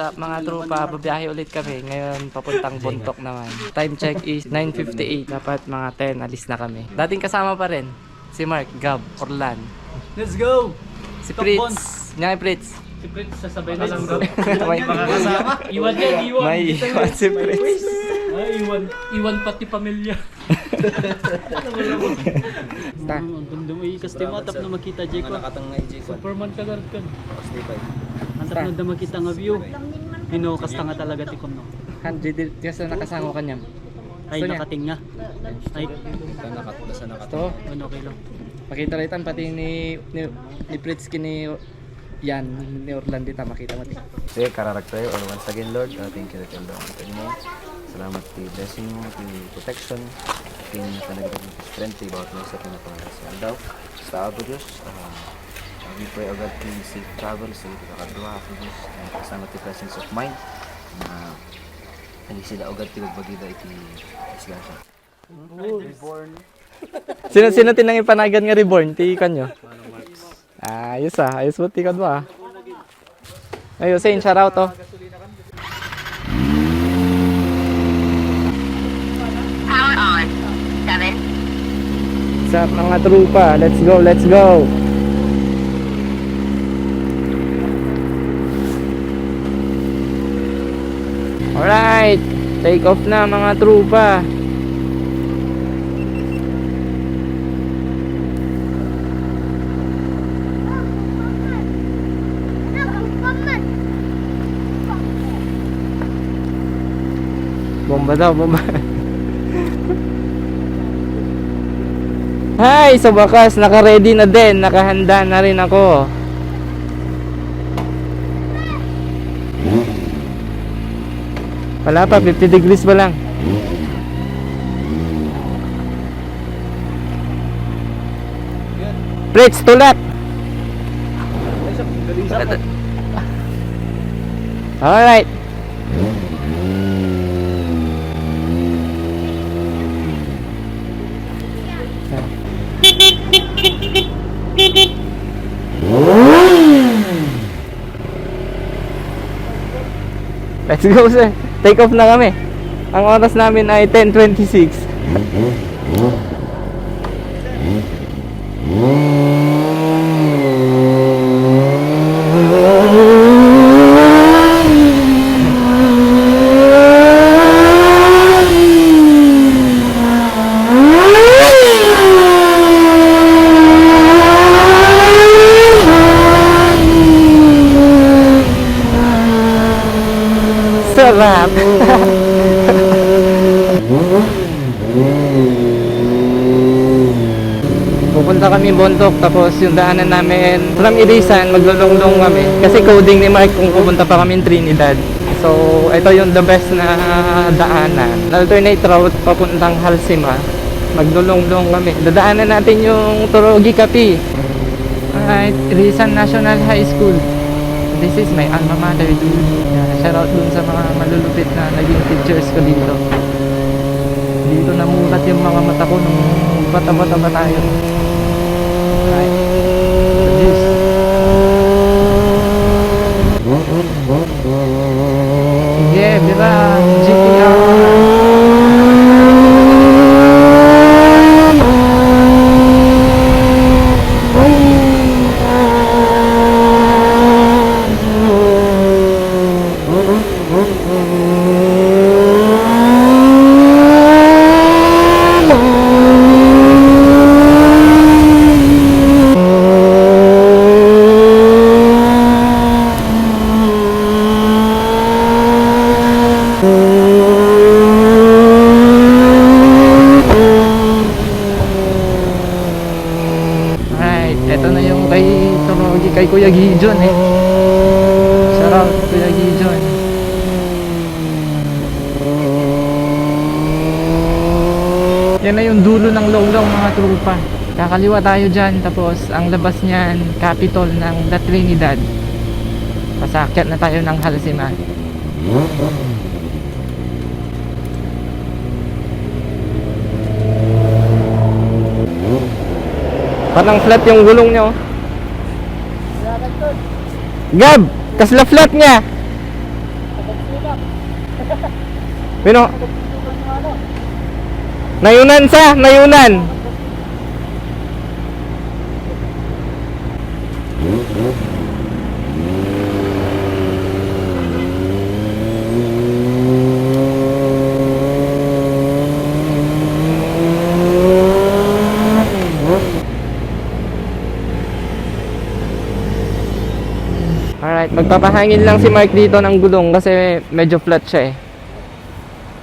up mga tropa? Babiyahe ulit kami. Ngayon papuntang Bontok naman. Time check is 9:58. Dapat mga 10 alis na kami. Dating kasama pa rin. Si Mark, Gab, Orlan. Let's go! Si Fritz. Nya Fritz. Si Prince, sasabay na lang daw. May Makakasama. Iwan yan, iwan. may iwan si Fritz. Ay, iwan pati pamilya. Ang ganda mo ikasti mo, tap na makita, Jeko. Superman ka garad kan. Ang tap na makita nga view. Kasta nga talaga tikon no. 100 kasi nakasama ka niya. Ay, nakating nga. Ay, Ito, ano, okay lang. makita ritan pati ni Fritz kini yan ni Orlandita makita mo. Sige, kararak tayo. Once again, Lord, thank you that you're Lord. Mo. Salamat ti blessing mo, ti protection, ti panagdag mo strength, ti bawat mga sa pinapangalas sa daw. Sa abo Diyos, we pray o God, ti safe travel, sa ito kakadwa, ako Diyos, kasama ti presence of mind, na hindi sila o God, ti magbagida iti disgasa. Reborn. Sino tinang ipanagan nga reborn ti kanyo? Ayos ayos mo ti kadwa. Ayos, shout out to. Power on. 7. Sa mga trupa, let's go. Alright, take off na mga trupa. Bomba daw, bomba. Hi, sa wakas, naka-ready na din. Nakahanda na rin ako. Wala pa, 50 degrees pa lang. Fritz, tulak! Alright. Let's go, sir. Take off na kami. Ang oras namin ay 10:26. Sarap. Pupunta kami Bontok, tapos yung daanan namin from Irisan, maglulong-long kami. Kasi coding ni Mark kung pupunta pa kami Trinidad. So, ito yung the best na daanan. Alternate route papuntang Halsima. Maglulong-long kami. Dadaanan natin yung Turogi Capi. Alright, Irisan National High School. This is my alma mater, dude. Shout out dun sa mga malulupit na naging teachers ko dito. Dito namulat yung mga mata ko nung bata-bata ba tayo. Right. This. Yeah, bira. GTR. Kay Kuya Gijon eh. Shout out Kuya Gijon. Yan na yung dulo ng Longlong mga trupa. Kakaliwa tayo dyan, tapos ang labas niyan Capitol ng La Trinidad. Pasakyat na tayo ng Halsima. Parang flat yung gulong nyo. Gab, kasla flat niya. Pino? Nayunan sa, nayunan. Alright, magpapahangin lang si Mark dito ng gulong kasi medyo flat siya eh.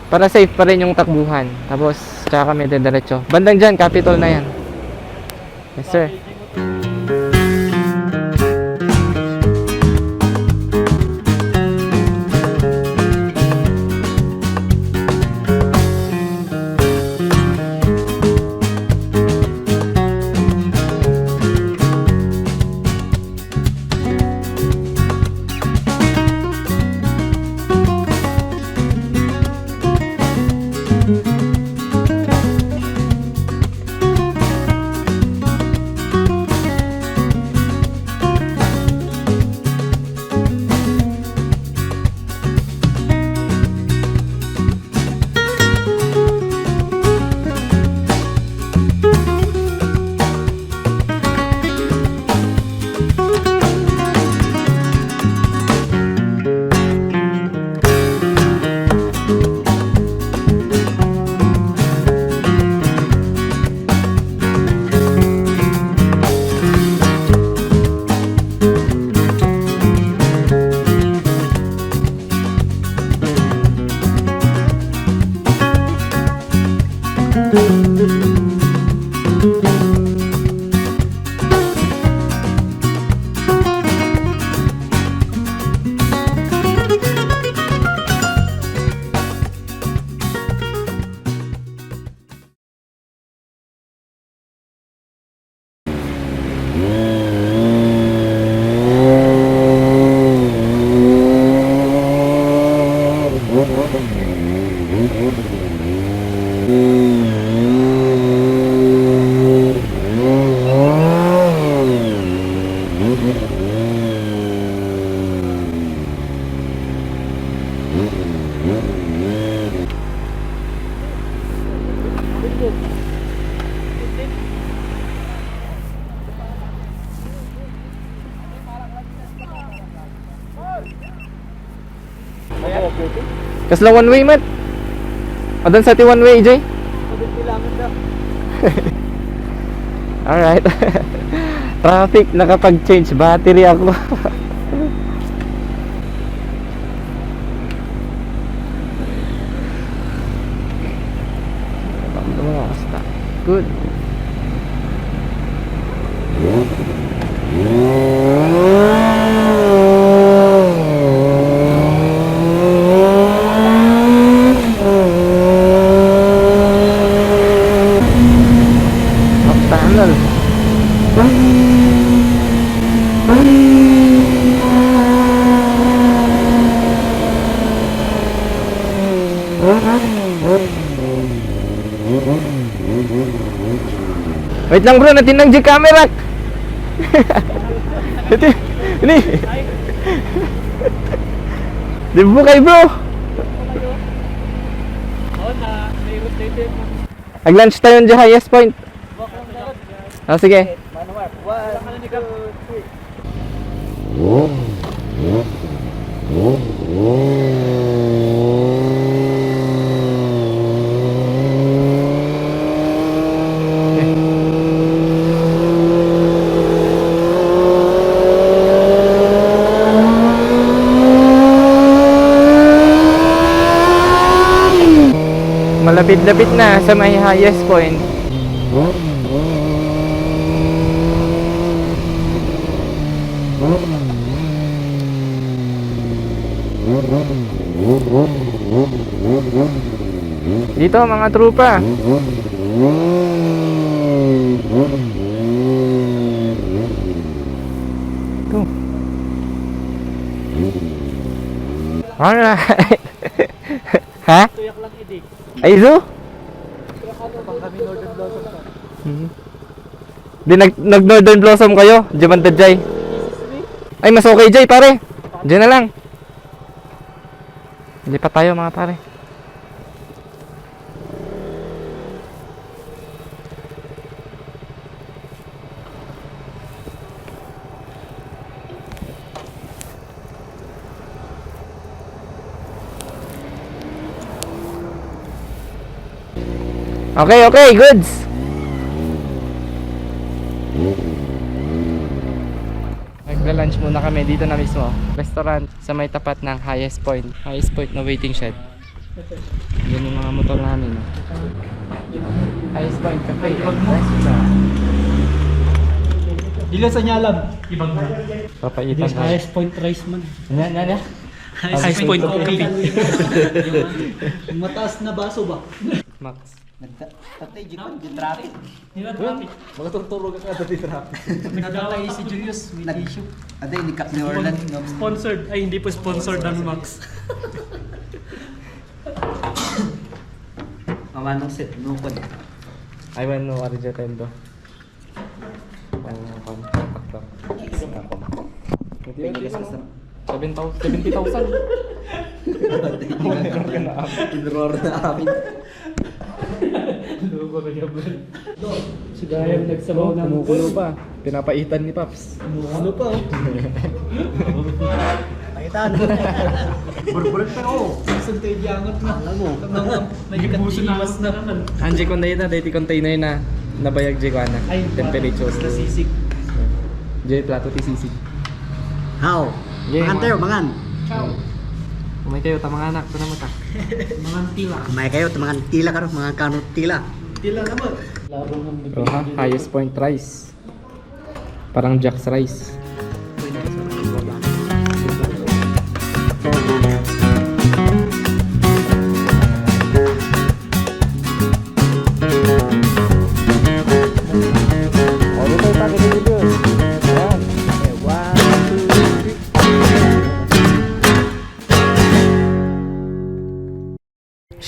Para safe pa rin yung takbuhan. Tapos, tsaka kami diretso. Bandang dyan, Capitol na yan. Yes, sir. Kasla one way, mat. Adan sa ti one way, Jay. Alright. Traffic, nakapag-change battery ako. Good. Tunnel. Wait lang bro, natin ng G-camera. Ini. Di ba kay bro? Ag-lunch tayo sa highest point. Oh, sige. Malapit-lapit na sa may highest point. Dito mga trupa. Ito. Alright. Ha? Tuyak lang idi. Ay, zo? Pang kami Northern Blossom ka. Di nag-Northern Blossom kayo? Diamante Jay. Ay, mas okay Jay, pare. Diyan na lang. Lipat tayo mga pare. Okay, okay, goods. Magla-lunch muna kami dito na mismo. Restaurant sa may tapat ng Highest Point. Highest Point na waiting shed. Yan yung mga motor namin. No? Highest Point Cafe. Dila sa nyalam. Ibang na. Papaitan tayo. Highest Point Rice man. Yan, yan, yan. Highest Point Coffee. Yung mataas na baso ba? Max. Tatay, jikot, di traffic. Mga turturog ka dati traffic. Naglalay si Julius. May tissue. Atay, ni Cap ni Orlan. Sponsored. Ay, hindi po sponsored ng Max. Mamanong set, nukod. I want no Argentino. Ang pakpak. Pigilis ka sa... 70,000. Tinror na amin. Lugo ka gabal. Si Gayam nagsabaw ng... Kumukulo pa. Pinapaitan ni Paps. Ano pa oh. Pakitaan. Burbulat pa ako. Santay diangot na. Alam mo. May katiwas na naman. Anji container na, dati container na nabayag di ko na. Temperature. Sa sisig. Jay plato ti sisig. How? Yeah, Mangan tayo, mangan. Umay kayo tamang anak, ito naman ta. Mga tila. May kayo, mangan tila ka ro, mga kanot tila. Tila naman. Laro ng Pero ha, Highest Point rice. Parang Jack's rice.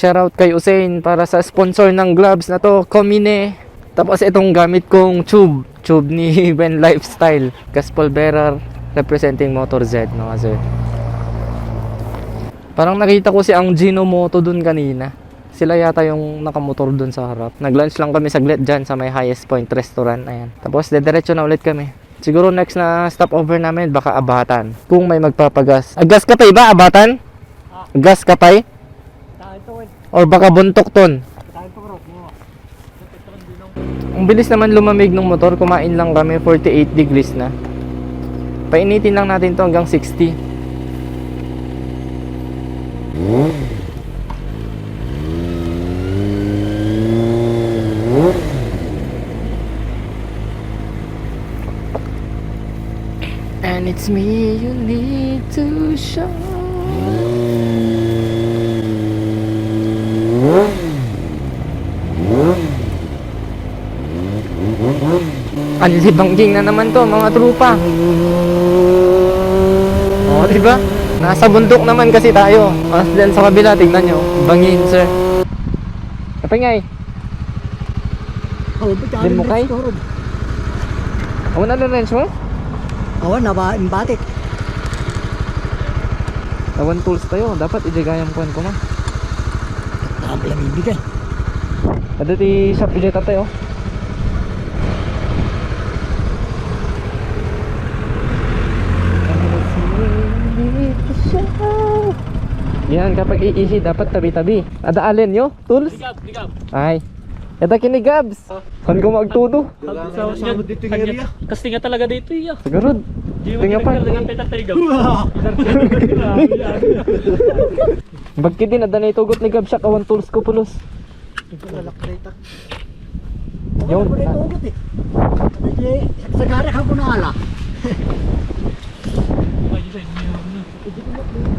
Shoutout kay Usain para sa sponsor ng gloves na to, Komine. Tapos itong gamit kong tube ni Ben Lifestyle, Gaspol Bearer representing Motor Z, no sir. Parang nakita ko si ang Gino Moto dun kanina. Sila yata yung nakamotor dun sa harap. Nag-lunch lang kami saglit dyan sa may Highest Point restaurant, ayan. Tapos dediretso na ulit kami. Siguro next na stopover namin baka Abatan. Kung may magpapagas. Gas kapay ba Abatan? Gas kapay? Or baka buntok ton. Ang bilis naman lumamig ng motor. Kumain lang kami, 48 degrees na. Painitin lang natin to hanggang 60. And it's me you need to show. Anlibangking na naman to mga trupa. Oh, di ba? Nasa bundok naman kasi tayo. As din sa kabila, tingnan nyo. Bangin, sir. Kapingay. Oh, Din mo kay? Ako na lens mo? Oo, imbatik. Tawan tools tayo. Dapat ijagayang kuhan ko man. Ang ibigay. Ada ti shop ijay tatay oh. Yan, kapag iihi dapat tabi-tabi. Ada alin yo? Tools? Digab. Ay. Ito kini Gabs. Kan ko magtudo? Kasi nga talaga dito iya. Sigurod. Tinga pa. Dengan peta tigab. Bagki din ada na itugot ni Gabs siya kawan tools ko pulos. Yun. Sagara ka po na ala.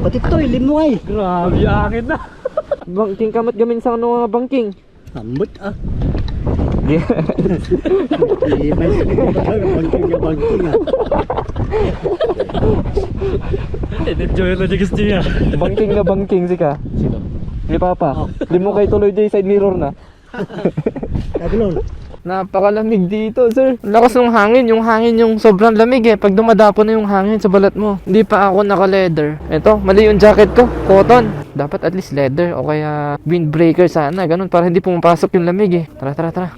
Pati ito, ilim mo ay. Grabe akin na. Bangking kamat gamin sa ano nga bangking. Sambot ah. Yeah. May bangking ah. Enjoy na guys niya. Bangking na bangking si ka. Sino? Ni Papa. Di mo kay tuloy dyan side mirror na. Tagulol. Napakalamig dito, sir. Ang lakas ng hangin. Yung hangin yung sobrang lamig eh. Pag dumadapo na yung hangin sa balat mo. Hindi pa ako naka-leather. Ito, mali yung jacket ko. Cotton. Dapat at least leather o kaya windbreaker sana. Ganun para hindi pumapasok yung lamig eh. Tara, tara, tara.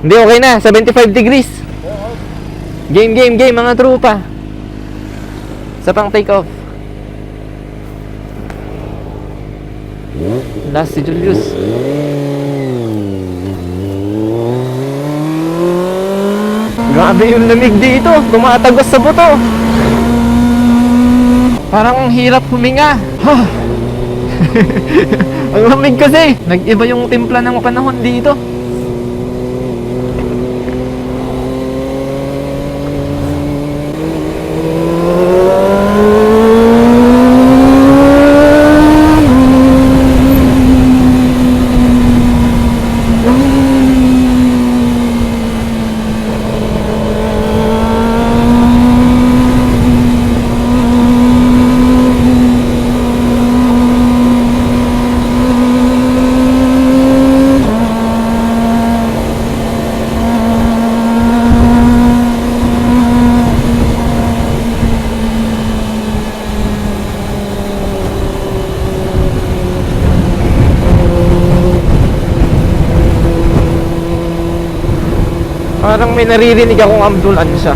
Hindi, okay na. 75 degrees. Game, game, game mga trupa. Sa pang take off. Last si Julius. Grabe yung lamig dito. Tumatagos sa buto. Parang ang hirap huminga. Ang lamig kasi. Nag-iba yung timpla ng panahon dito. Parang may naririnig akong ambulansya.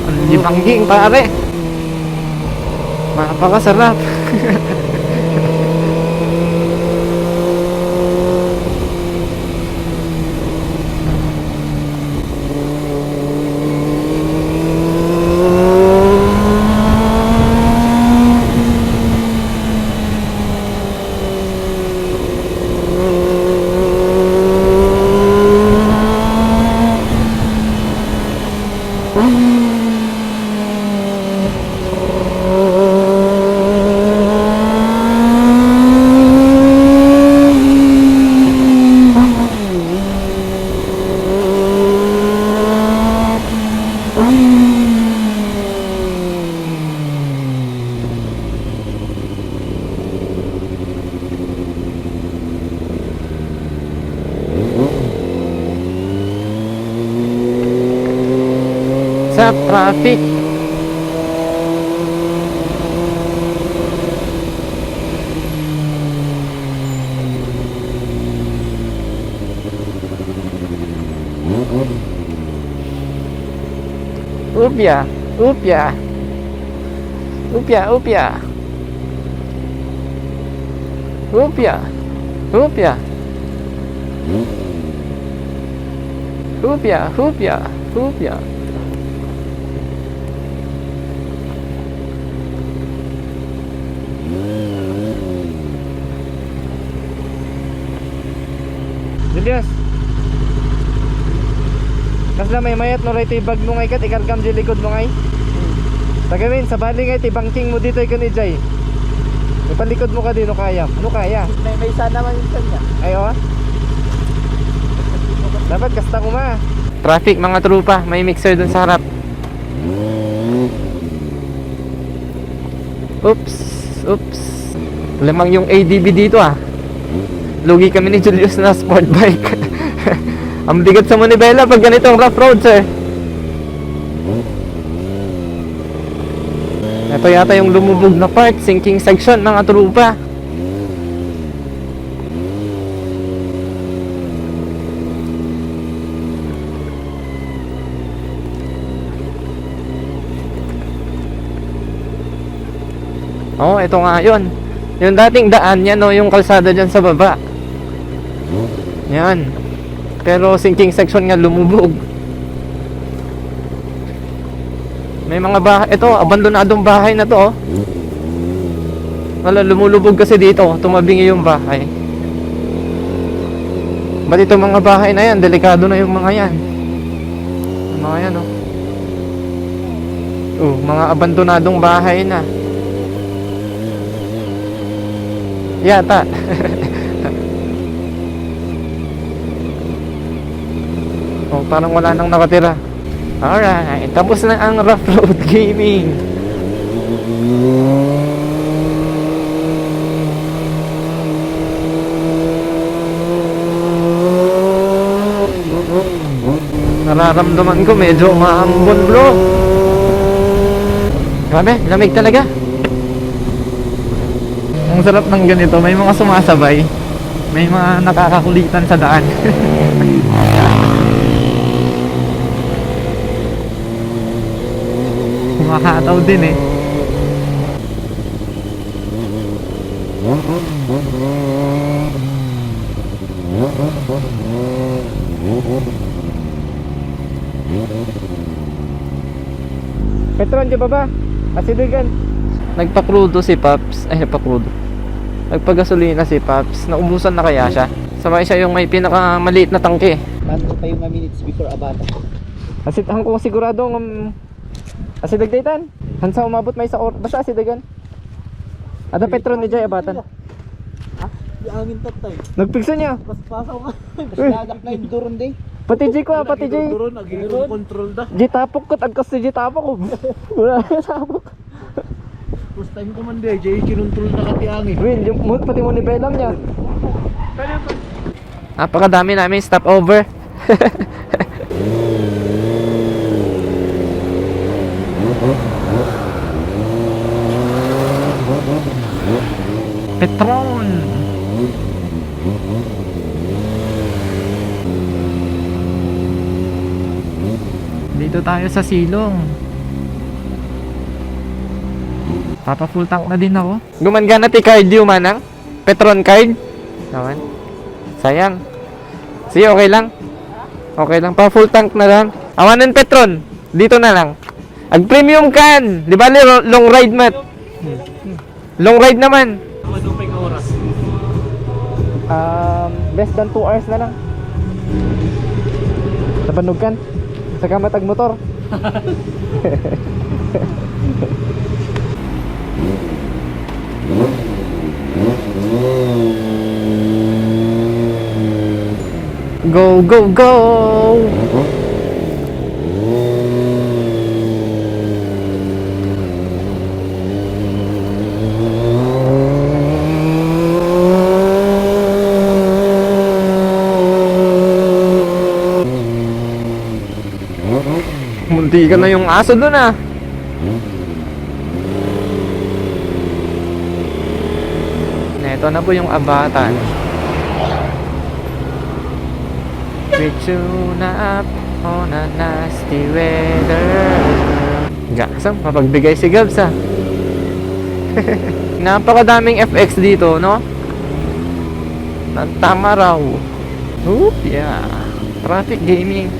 Ang libangging pare. Napakasarap. Sa traffic. Upya, upya. Upya, upya. Upya. Upya. Upya, upya, upya. Julius. Kasla may mayat no right ibag mo ngay kat ikargam di likod mo ngay. Tagamin sa bali ngay tibangking mo dito ikan ijay. Ipalikod mo ka din no kaya. No kaya. May isa naman yung kanya. Ay oh. Dapat kasta ko ma. Traffic mga trupa, may mixer dun sa harap. Oops, oops. Lamang yung ADB dito ah. Lugi kami ni Julius na sport bike. Ang bigat sa manibela pag ganitong rough road, sir. Ito yata yung lumubog na part, sinking section mga trupa. Oh, ito nga yun. Yung dating daan yan, no, yung kalsada dyan sa baba. Yan. Pero sinking section nga lumubog. May mga bahay, ito, abandonadong bahay na to, oh. Wala, lumulubog kasi dito, tumabingi yung bahay. Ba't itong mga bahay na yan? Delikado na yung mga yan. Yung mga yan, oh. Oh, mga abandonadong bahay na. Yata. Oh, parang wala nang nakatira. Alright, tapos na ang Rough Road Gaming. Nararamdaman ko medyo maambon, bro. Grabe, lamig talaga. Ang sarap ng ganito, may mga sumasabay. May mga nakakakulitan sa daan. Kumakataw din eh. Petron, di ba ba? Asidigan. Nagpakrudo si Paps. Ay, nagpagasolina si Paps. Naubusan na kaya siya? Sabay siya yung may pinakamaliit na tangke. Paano pa yung minutes before Abata? Kasi ang ko sigurado asidagdaytan. Hansa umabot may sa basta asidagan. Ada Petron ni Jay abatan. Di angin tatay. Nagpigsa niya. Pas pasaw ka. Ladak na yung duron day. Pati Jay ko, pati Jay. Duron, agiging control da. Jay tapok ko, agkas si Jay tapok ko. Wala na tapok. First time ko man day, Jay, kinontrol na kati angin. Will, yung pati mo ni Belam niya. Napakadami namin stopover. Petron. Dito tayo sa silong. Papa full tank na din ako. Gumangana ti card yung manang? Petron card? Naman. Sayang. Sige, okay lang. Okay lang. Pa full tank na lang. Awanan Petron. Dito na lang. Ag premium can. Di ba long ride mat? Long ride naman. Madupay ka oras. Less than 2 hours na lang. Napanog kan? Saka matag motor. Go, go, go! Munti ka na yung aso dun ah. Ito na po yung abatan. We tune up on a nasty weather. Gasam, mapagbigay si Gabs ah. Napakadaming FX dito, no? Tama raw. Oop, yeah. Traffic gaming.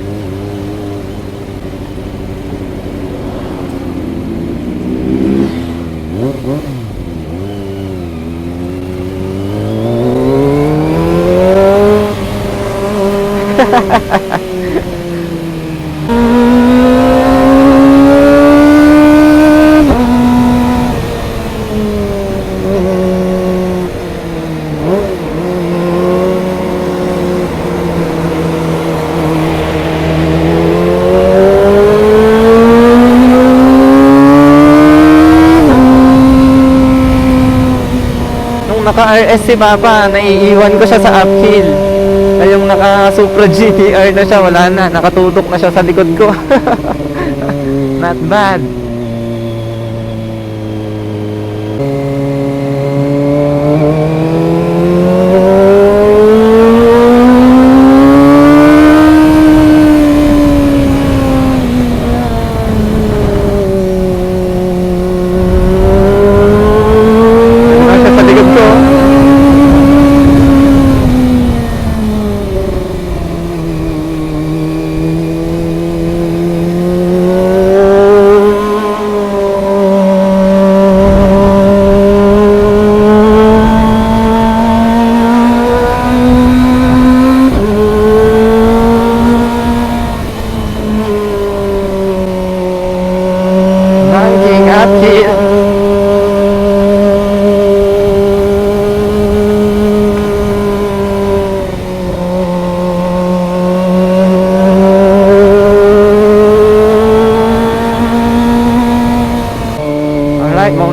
Naka-RS si Papa, naiiwan ko siya sa uphill. Ay yung naka-Supra GTR na siya, wala na, nakatutok na siya sa likod ko. Not bad. Nasa sa likod ko.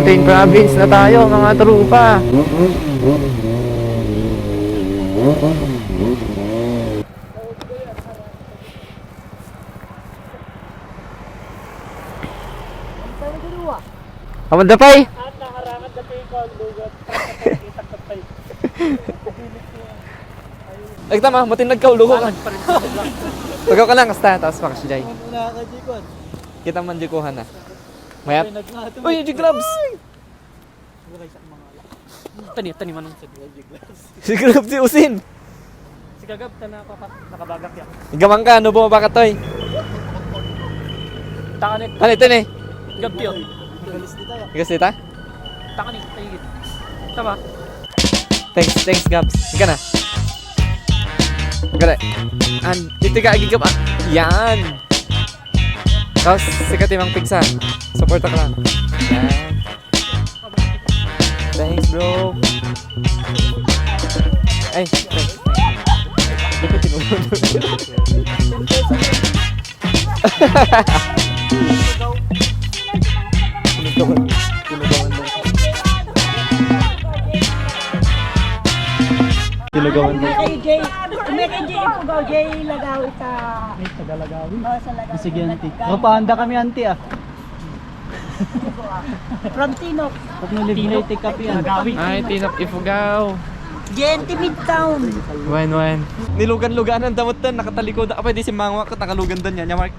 Mountain Province na tayo mga trupa. Amanda pay. Ay tama, matinag ka ulo ko. Tugaw ka lang kasta tapos makasijay. Una ka, Jikon. Kita man jikuhan na. Mayat. Uy, yung gloves. Tani manong sa gloves. Si gloves si Usin. Si Kagab, nakabagak yan. Igamang ka, ano bumaba ka toy? Takanit, Ano ito ni? Gab yun. Ikas dita? Takanit, tayigit. Tama. Thanks Gabs. Ika na. Ika na. Ito ka agigab. Yan. Tapos, sikat yung pigsa. Support ka lang. Yan. Thanks bro. Ay, thanks. Dito tinulog. Tinugawan mo. Kay Jay, may kay Jay Ipugaw, Jay Lagawi sa... Ay, Tagalagawi. Oh, sa Lagawi. Sige, auntie. Mapahanda kami, auntie, ah. From Tinok. Huwag nyo libre, take up yan. Ay, Tinap Ifugao. JNT Midtown. Wen. Nilugan-lugan ang damot doon. Nakatalikod. Ah, pwede si Mangwa ko. Nakalugan doon yan. Mark.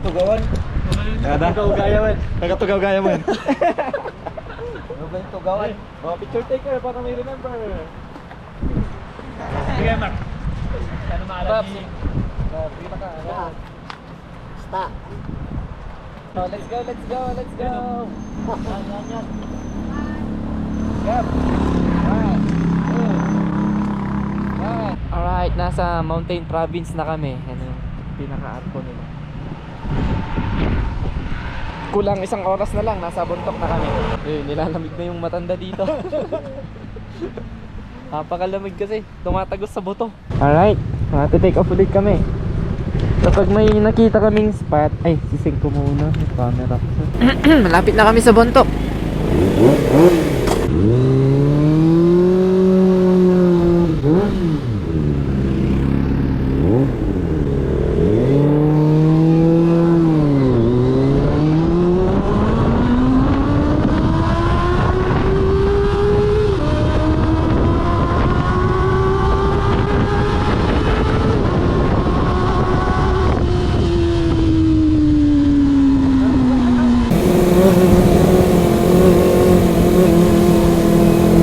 Tugawan. Kada. Nakatugaw-gaya mo yan. Tugawan. Oh, picture taker para may remember. Sige, Mark. Ano maalam niyo? Stop. Oh, let's go. Alright, nasa Mountain Province na kami. Ano yung pinaka-arko nila. Kulang isang oras na lang, nasa buntok na kami. Nilalamig na yung matanda dito. Napakalamig kasi, tumatagos sa buto. Alright, take off ulit kami. Kapag may nakita kaming spot, ay, sisig ko muna yung camera. Malapit na kami sa buntok.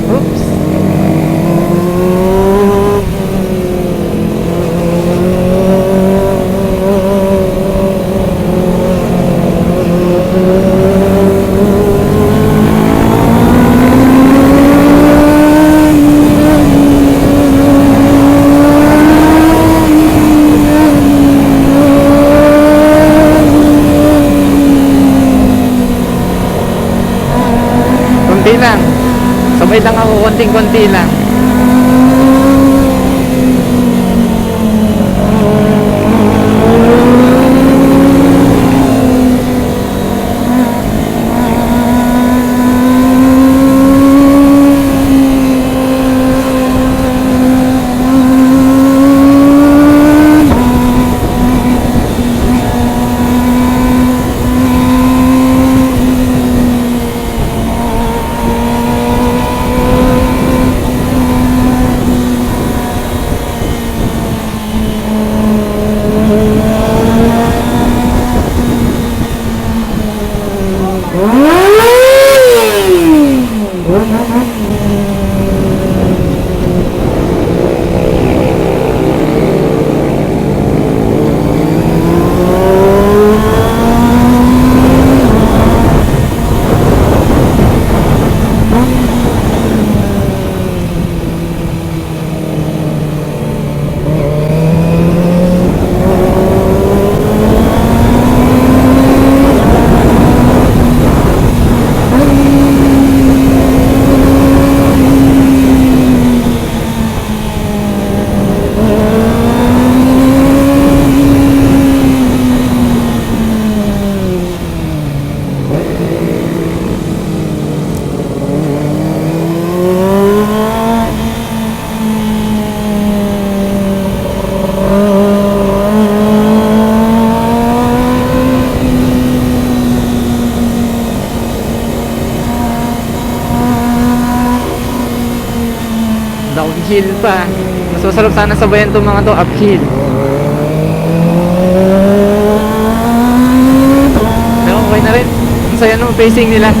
Oops. downhill pa. Mas masarap sana sabayan itong mga to uphill. Pero okay na rin. Ang saya nung pacing nila.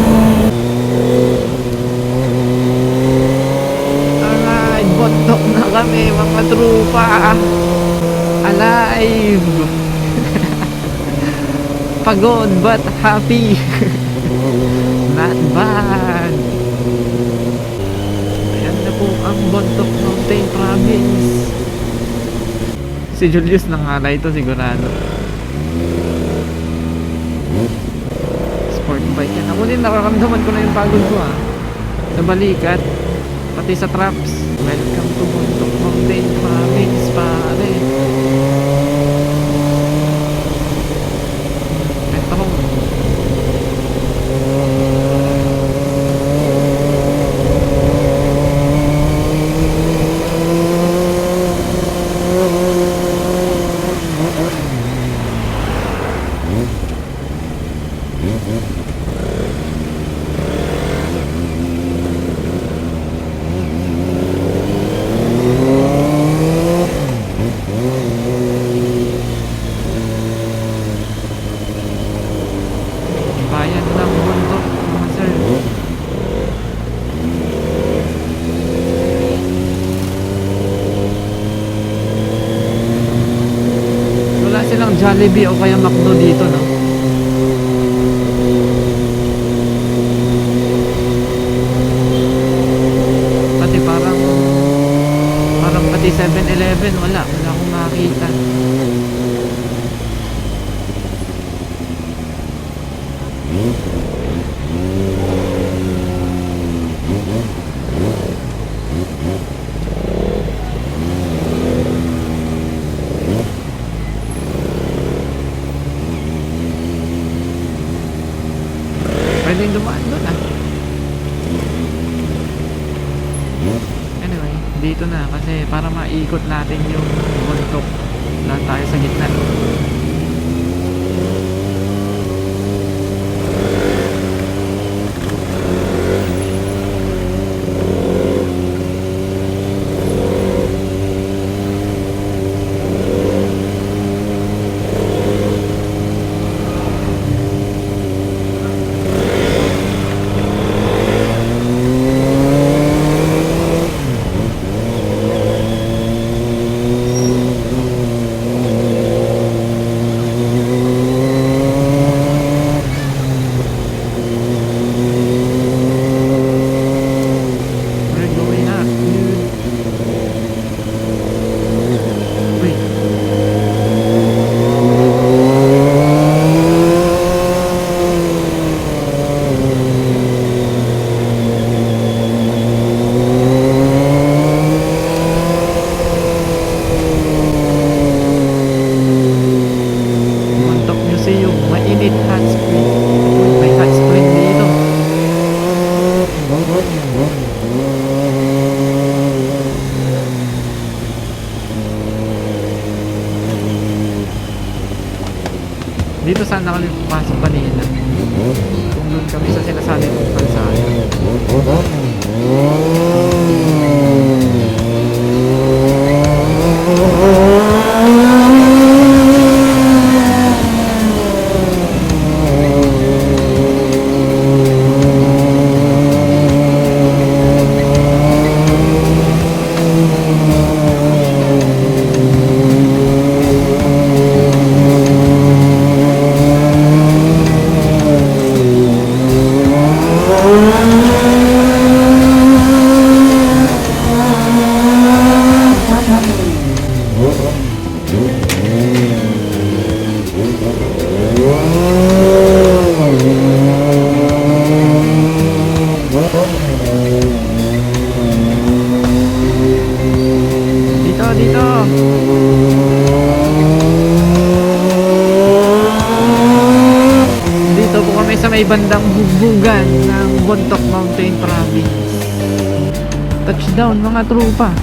Alright, bontok na kami mga trupa. Alive. Pagod but happy. Not bad. Ayan na po ang Bontoc Mountain Province. Si Julius nangalay ito sigurado. Sport bike yan. Ako din nakakamdaman ko na yung pagod ko sa balikat. Pati sa traps. Welcome to Bontoc Mountain Province pare. Ito. Bayan ng Bontoc, mga sir. Wala silang Jollibee o kaya McDo dito, no? Pati parang pati 7-Eleven, wala akong makita. Pwedeng dumaan doon Anyway, dito na kasi para maikot natin yung Bontoc. Lahat tayo sa gitna. We're going up, dude. Wait. Bontoc Museum, mainit hot spring. Uy, may hot spring dito. Dito sana kami pumasok kanina. Kung doon kami sa sinasabi kong kalsada. Dito. Dito po kami sa may bandang bugbugan ng Bontoc Mountain Province. Touchdown mga trupa.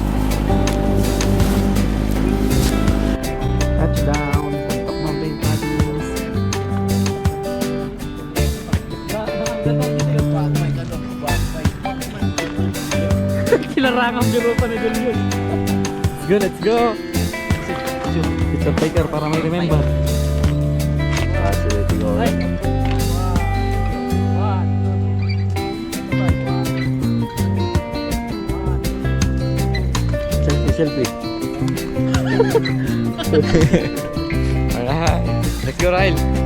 Touchdown Bontoc Mountain Province. larangang biro pa ni Julius. Let's go, let's go. Picture taker para may remember. Let's go. Selfie. Alright. Let's go, Ryle.